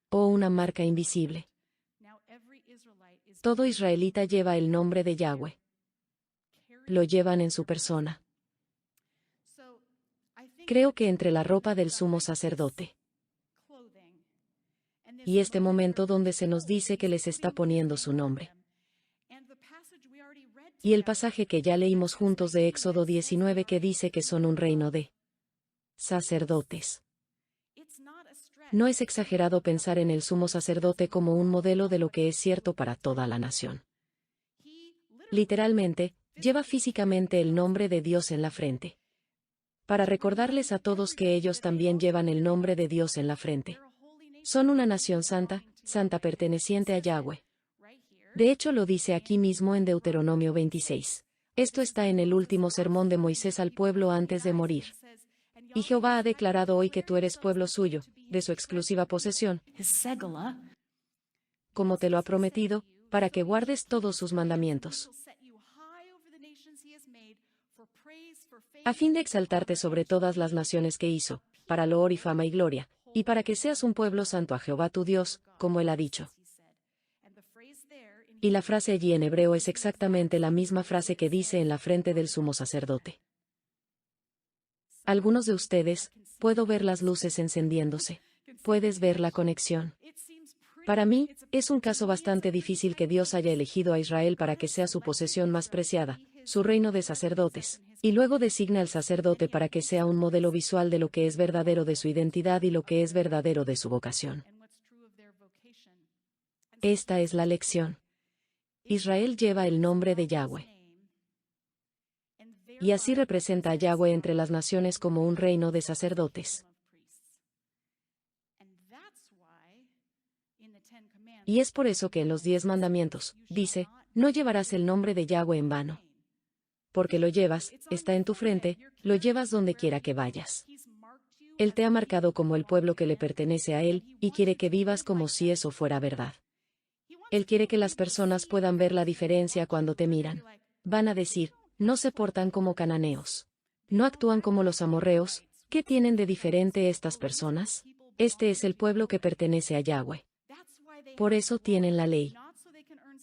O una marca invisible. Todo israelita lleva el nombre de Yahweh. Lo llevan en su persona. Creo que entre la ropa del sumo sacerdote. Y este momento donde se nos dice que les está poniendo su nombre. Y el pasaje que ya leímos juntos de Éxodo 19 que dice que son un reino de sacerdotes. No es exagerado pensar en el sumo sacerdote como un modelo de lo que es cierto para toda la nación. Literalmente, lleva físicamente el nombre de Dios en la frente. Para recordarles a todos que ellos también llevan el nombre de Dios en la frente. Son una nación santa, santa perteneciente a Yahweh. De hecho lo dice aquí mismo en Deuteronomio 26. Esto está en el último sermón de Moisés al pueblo antes de morir. Y Jehová ha declarado hoy que tú eres pueblo suyo, de su exclusiva posesión, como te lo ha prometido, para que guardes todos sus mandamientos, a fin de exaltarte sobre todas las naciones que hizo, para loor y fama y gloria, y para que seas un pueblo santo a Jehová tu Dios, como él ha dicho. Y la frase allí en hebreo es exactamente la misma frase que dice en la frente del sumo sacerdote. Algunos de ustedes, puedo ver las luces encendiéndose. Puedes ver la conexión. Para mí, es un caso bastante difícil que Dios haya elegido a Israel para que sea su posesión más preciada, su reino de sacerdotes, y luego designa al sacerdote para que sea un modelo visual de lo que es verdadero de su identidad y lo que es verdadero de su vocación. Esta es la lección. Israel lleva el nombre de Yahweh. Y así representa a Yahweh entre las naciones como un reino de sacerdotes. Y es por eso que en los 10 mandamientos, dice, no llevarás el nombre de Yahweh en vano. Porque lo llevas, está en tu frente, lo llevas donde quiera que vayas. Él te ha marcado como el pueblo que le pertenece a Él, y quiere que vivas como si eso fuera verdad. Él quiere que las personas puedan ver la diferencia cuando te miran. Van a decir, no se portan como cananeos. No actúan como los amorreos. ¿Qué tienen de diferente estas personas? Este es el pueblo que pertenece a Yahweh. Por eso tienen la ley.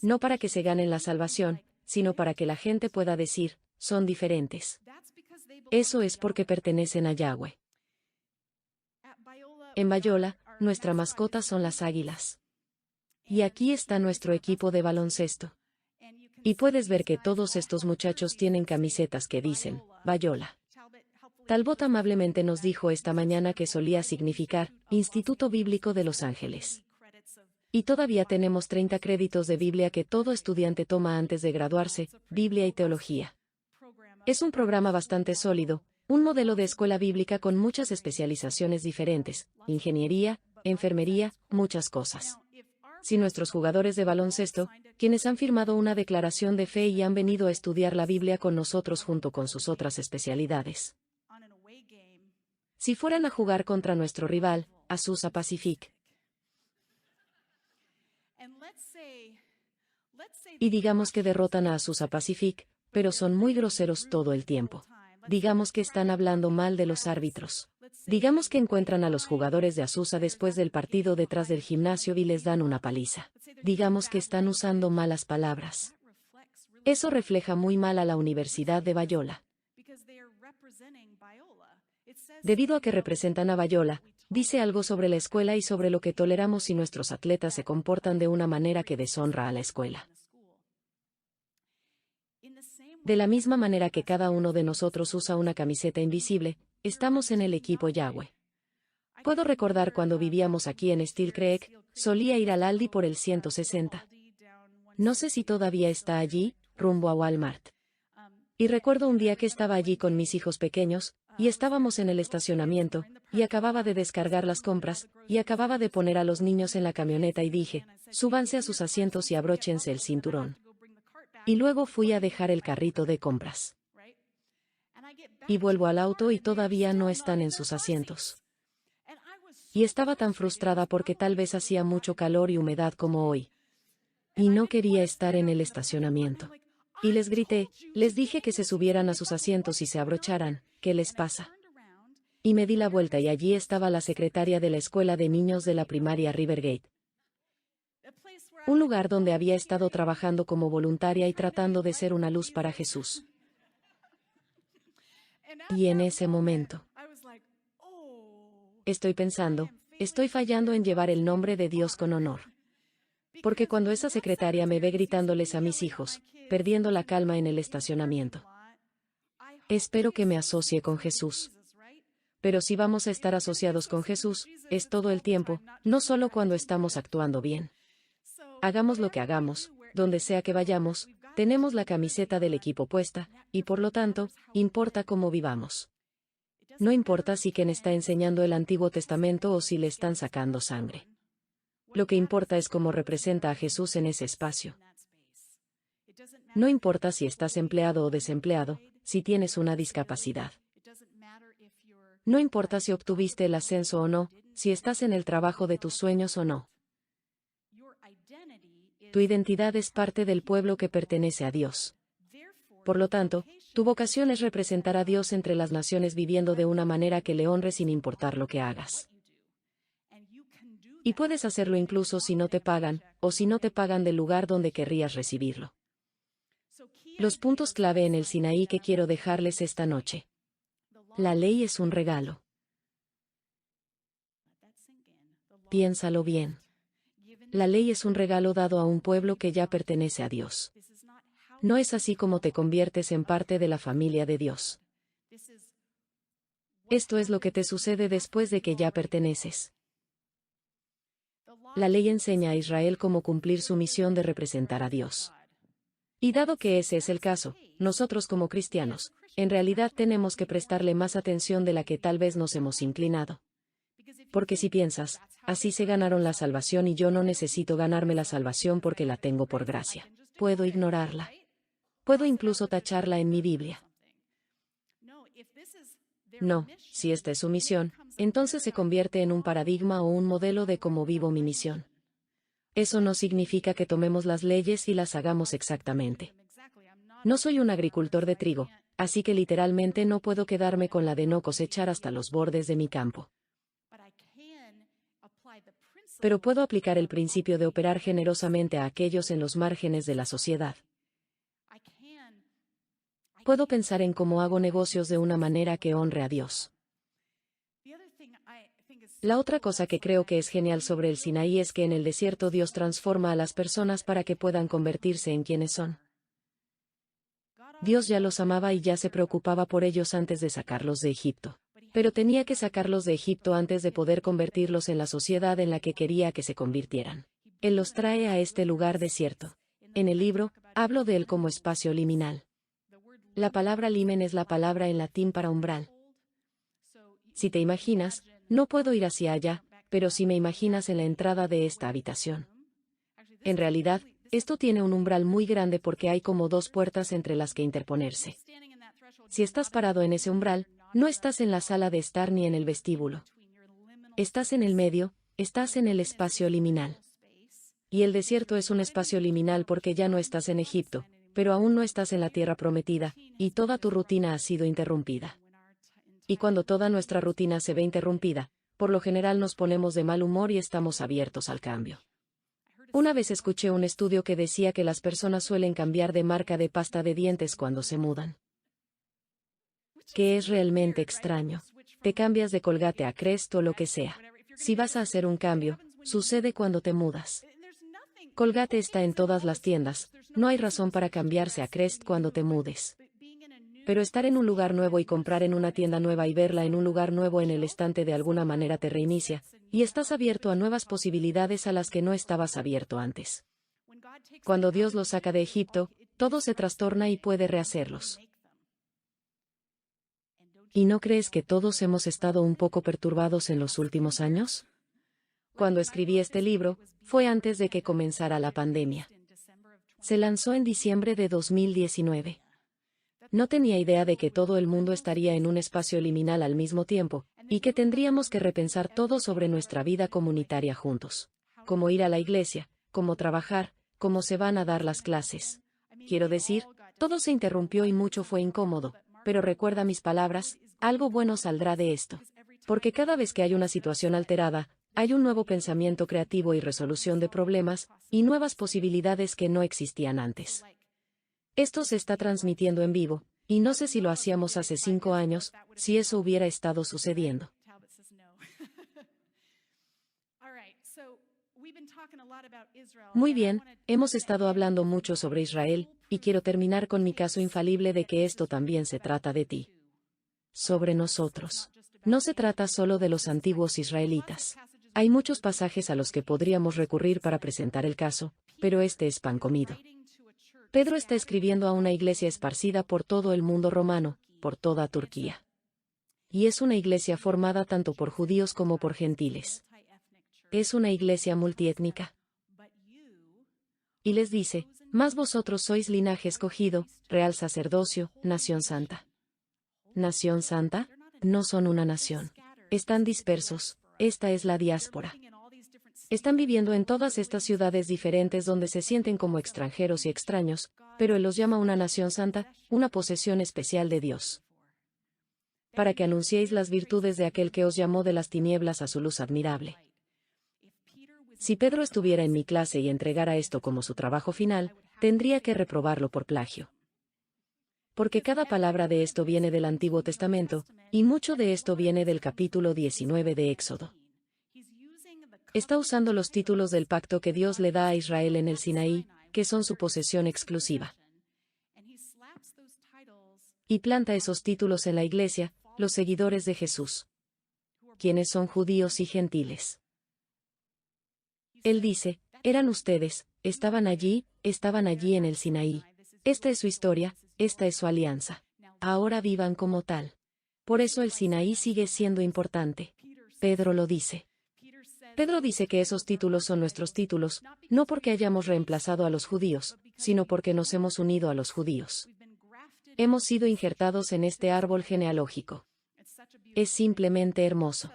No para que se ganen la salvación, sino para que la gente pueda decir, son diferentes. Eso es porque pertenecen a Yahweh. En Bayola, nuestra mascota son las águilas. Y aquí está nuestro equipo de baloncesto. Y puedes ver que todos estos muchachos tienen camisetas que dicen, Bayola. Talbot amablemente nos dijo esta mañana que solía significar, Instituto Bíblico de Los Ángeles. Y todavía tenemos 30 créditos de Biblia que todo estudiante toma antes de graduarse, Biblia y Teología. Es un programa bastante sólido, un modelo de escuela bíblica con muchas especializaciones diferentes, ingeniería, enfermería, muchas cosas. Si nuestros jugadores de baloncesto, quienes han firmado una declaración de fe y han venido a estudiar la Biblia con nosotros junto con sus otras especialidades. Si fueran a jugar contra nuestro rival, Azusa Pacific. Y digamos que derrotan a Azusa Pacific, pero son muy groseros todo el tiempo. Digamos que están hablando mal de los árbitros. Digamos que encuentran a los jugadores de Azusa después del partido detrás del gimnasio y les dan una paliza. Digamos que están usando malas palabras. Eso refleja muy mal a la Universidad de Bayola. Debido a que representan a Bayola, dice algo sobre la escuela y sobre lo que toleramos si nuestros atletas se comportan de una manera que deshonra a la escuela. De la misma manera que cada uno de nosotros usa una camiseta invisible, estamos en el equipo Yahweh. Puedo recordar cuando vivíamos aquí en Steel Creek, solía ir al Aldi por el 160. No sé si todavía está allí, rumbo a Walmart. Y recuerdo un día que estaba allí con mis hijos pequeños, y estábamos en el estacionamiento, y acababa de descargar las compras, y acababa de poner a los niños en la camioneta y dije, súbanse a sus asientos y abróchense el cinturón. Y luego fui a dejar el carrito de compras. Y vuelvo al auto y todavía no están en sus asientos. Y estaba tan frustrada porque tal vez hacía mucho calor y humedad como hoy. Y no quería estar en el estacionamiento. Y les grité, les dije que se subieran a sus asientos y se abrocharan, ¿qué les pasa? Y me di la vuelta y allí estaba la secretaria de la escuela de niños de la primaria Rivergate. Un lugar donde había estado trabajando como voluntaria y tratando de ser una luz para Jesús. Y en ese momento, estoy pensando, estoy fallando en llevar el nombre de Dios con honor. Porque cuando esa secretaria me ve gritándoles a mis hijos, perdiendo la calma en el estacionamiento, espero que me asocie con Jesús. Pero si vamos a estar asociados con Jesús, es todo el tiempo, no solo cuando estamos actuando bien. Hagamos lo que hagamos, donde sea que vayamos, tenemos la camiseta del equipo puesta, y por lo tanto, importa cómo vivamos. No importa si quien está enseñando el Antiguo Testamento o si le están sacando sangre. Lo que importa es cómo representa a Jesús en ese espacio. No importa si estás empleado o desempleado, si tienes una discapacidad. No importa si obtuviste el ascenso o no, si estás en el trabajo de tus sueños o no. Tu identidad es parte del pueblo que pertenece a Dios. Por lo tanto, tu vocación es representar a Dios entre las naciones viviendo de una manera que le honre sin importar lo que hagas. Y puedes hacerlo incluso si no te pagan, o si no te pagan del lugar donde querrías recibirlo. Los puntos clave en el Sinaí que quiero dejarles esta noche. La ley es un regalo. Piénsalo bien. La ley es un regalo dado a un pueblo que ya pertenece a Dios. No es así como te conviertes en parte de la familia de Dios. Esto es lo que te sucede después de que ya perteneces. La ley enseña a Israel cómo cumplir su misión de representar a Dios. Y dado que ese es el caso, nosotros como cristianos, en realidad tenemos que prestarle más atención de la que tal vez nos hemos inclinado. Porque si piensas, así se ganaron la salvación y yo no necesito ganarme la salvación porque la tengo por gracia, puedo ignorarla. Puedo incluso tacharla en mi Biblia. No, si esta es su misión, entonces se convierte en un paradigma o un modelo de cómo vivo mi misión. Eso no significa que tomemos las leyes y las hagamos exactamente. No soy un agricultor de trigo, así que literalmente no puedo quedarme con la de no cosechar hasta los bordes de mi campo. Pero puedo aplicar el principio de operar generosamente a aquellos en los márgenes de la sociedad. Puedo pensar en cómo hago negocios de una manera que honre a Dios. La otra cosa que creo que es genial sobre el Sinaí es que en el desierto Dios transforma a las personas para que puedan convertirse en quienes son. Dios ya los amaba y ya se preocupaba por ellos antes de sacarlos de Egipto. Pero tenía que sacarlos de Egipto antes de poder convertirlos en la sociedad en la que quería que se convirtieran. Él los trae a este lugar desierto. En el libro, hablo de él como espacio liminal. La palabra limen es la palabra en latín para umbral. Si te imaginas, no puedo ir hacia allá, pero si me imaginas en la entrada de esta habitación. En realidad, esto tiene un umbral muy grande porque hay como dos puertas entre las que interponerse. Si estás parado en ese umbral, no estás en la sala de estar ni en el vestíbulo. Estás en el medio, estás en el espacio liminal. Y el desierto es un espacio liminal porque ya no estás en Egipto, pero aún no estás en la tierra prometida, y toda tu rutina ha sido interrumpida. Y cuando toda nuestra rutina se ve interrumpida, por lo general nos ponemos de mal humor y estamos abiertos al cambio. Una vez escuché un estudio que decía que las personas suelen cambiar de marca de pasta de dientes cuando se mudan. Que es realmente extraño. Te cambias de Colgate a Crest o lo que sea. Si vas a hacer un cambio, sucede cuando te mudas. Colgate está en todas las tiendas, no hay razón para cambiarse a Crest cuando te mudes. Pero estar en un lugar nuevo y comprar en una tienda nueva y verla en un lugar nuevo en el estante de alguna manera te reinicia, y estás abierto a nuevas posibilidades a las que no estabas abierto antes. Cuando Dios los saca de Egipto, todo se trastorna y puede rehacerlos. ¿Y no crees que todos hemos estado un poco perturbados en los últimos años? Cuando escribí este libro, fue antes de que comenzara la pandemia. Se lanzó en diciembre de 2019. No tenía idea de que todo el mundo estaría en un espacio liminal al mismo tiempo, y que tendríamos que repensar todo sobre nuestra vida comunitaria juntos. Cómo ir a la iglesia, cómo trabajar, cómo se van a dar las clases. Quiero decir, todo se interrumpió y mucho fue incómodo, pero recuerda mis palabras, algo bueno saldrá de esto. Porque cada vez que hay una situación alterada, hay un nuevo pensamiento creativo y resolución de problemas, y nuevas posibilidades que no existían antes. Esto se está transmitiendo en vivo, y no sé si lo hacíamos hace 5 años, si eso hubiera estado sucediendo. Muy bien, hemos estado hablando mucho sobre Israel, y quiero terminar con mi caso infalible de que esto también se trata de ti. Sobre nosotros. No se trata solo de los antiguos israelitas. Hay muchos pasajes a los que podríamos recurrir para presentar el caso, pero este es pan comido. Pedro está escribiendo a una iglesia esparcida por todo el mundo romano, por toda Turquía. Y es una iglesia formada tanto por judíos como por gentiles. Es una iglesia multiétnica. Y les dice, mas vosotros sois linaje escogido, real sacerdocio, nación santa. ¿Nación santa? No son una nación. Están dispersos. Esta es la diáspora. Están viviendo en todas estas ciudades diferentes donde se sienten como extranjeros y extraños, pero Él los llama una nación santa, una posesión especial de Dios. Para que anunciéis las virtudes de aquel que os llamó de las tinieblas a su luz admirable. Si Pedro estuviera en mi clase y entregara esto como su trabajo final, tendría que reprobarlo por plagio. Porque cada palabra de esto viene del Antiguo Testamento, y mucho de esto viene del capítulo 19 de Éxodo. Está usando los títulos del pacto que Dios le da a Israel en el Sinaí, que son su posesión exclusiva. Y planta esos títulos en la iglesia, los seguidores de Jesús, quienes son judíos y gentiles. Él dice, eran ustedes, estaban allí en el Sinaí. Esta es su historia, esta es su alianza. Ahora vivan como tal. Por eso el Sinaí sigue siendo importante. Pedro lo dice. Pedro dice que esos títulos son nuestros títulos, no porque hayamos reemplazado a los judíos, sino porque nos hemos unido a los judíos. Hemos sido injertados en este árbol genealógico. Es simplemente hermoso.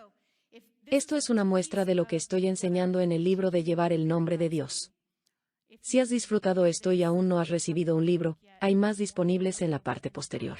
Esto es una muestra de lo que estoy enseñando en el libro de Llevar el Nombre de Dios. Si has disfrutado esto y aún no has recibido un libro, hay más disponibles en la parte posterior.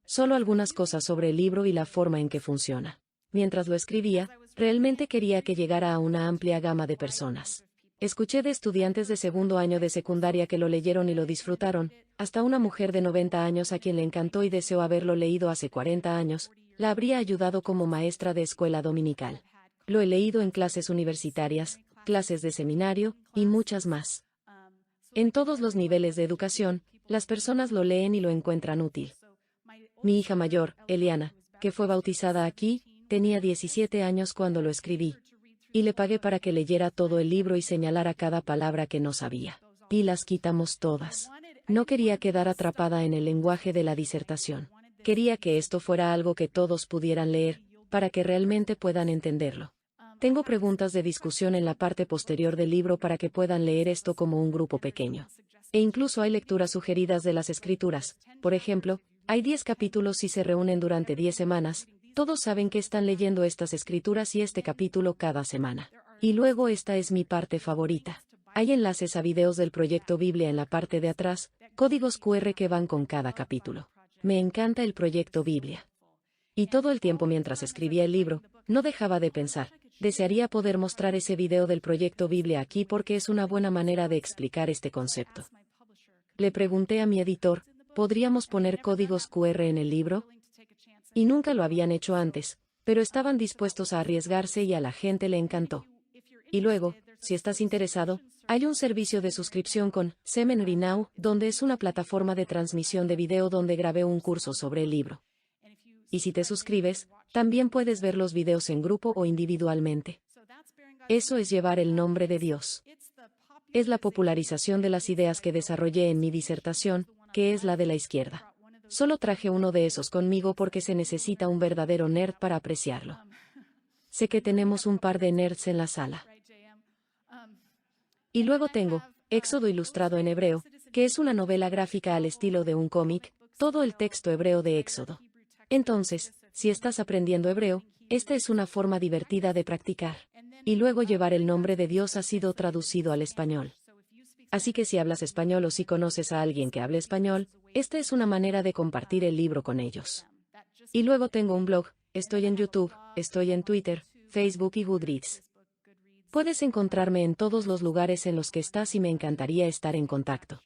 Solo algunas cosas sobre el libro y la forma en que funciona. Mientras lo escribía, realmente quería que llegara a una amplia gama de personas. Escuché de estudiantes de segundo año de secundaria que lo leyeron y lo disfrutaron, hasta una mujer de 90 años a quien le encantó y deseó haberlo leído hace 40 años, la habría ayudado como maestra de escuela dominical. Lo he leído en clases universitarias, clases de seminario, y muchas más. En todos los niveles de educación, las personas lo leen y lo encuentran útil. Mi hija mayor, Eliana, que fue bautizada aquí, tenía 17 años cuando lo escribí. Y le pagué para que leyera todo el libro y señalara cada palabra que no sabía. Y las quitamos todas. No quería quedar atrapada en el lenguaje de la disertación. Quería que esto fuera algo que todos pudieran leer, para que realmente puedan entenderlo. Tengo preguntas de discusión en la parte posterior del libro para que puedan leer esto como un grupo pequeño. E incluso hay lecturas sugeridas de las Escrituras. Por ejemplo, hay 10 capítulos y se reúnen durante 10 semanas. Todos saben que están leyendo estas escrituras y este capítulo cada semana. Y luego esta es mi parte favorita. Hay enlaces a videos del proyecto Biblia en la parte de atrás, códigos QR que van con cada capítulo. Me encanta el proyecto Biblia. Y todo el tiempo mientras escribía el libro, no dejaba de pensar, desearía poder mostrar ese video del proyecto Biblia aquí porque es una buena manera de explicar este concepto. Le pregunté a mi editor, ¿podríamos poner códigos QR en el libro? Y nunca lo habían hecho antes, pero estaban dispuestos a arriesgarse y a la gente le encantó. Y luego, si estás interesado, hay un servicio de suscripción con Seminary Now, donde es una plataforma de transmisión de video donde grabé un curso sobre el libro. Y si te suscribes, también puedes ver los videos en grupo o individualmente. Eso es llevar el nombre de Dios. Es la popularización de las ideas que desarrollé en mi disertación, que es la de la izquierda. Solo traje uno de esos conmigo porque se necesita un verdadero nerd para apreciarlo. Sé que tenemos un par de nerds en la sala. Y luego tengo Éxodo ilustrado en hebreo, que es una novela gráfica al estilo de un cómic, todo el texto hebreo de Éxodo. Entonces, si estás aprendiendo hebreo, esta es una forma divertida de practicar. Y luego Llevar el Nombre de Dios ha sido traducido al español. Así que si hablas español o si conoces a alguien que hable español, esta es una manera de compartir el libro con ellos. Y luego tengo un blog, estoy en YouTube, estoy en Twitter, Facebook y Goodreads. Puedes encontrarme en todos los lugares en los que estás y me encantaría estar en contacto.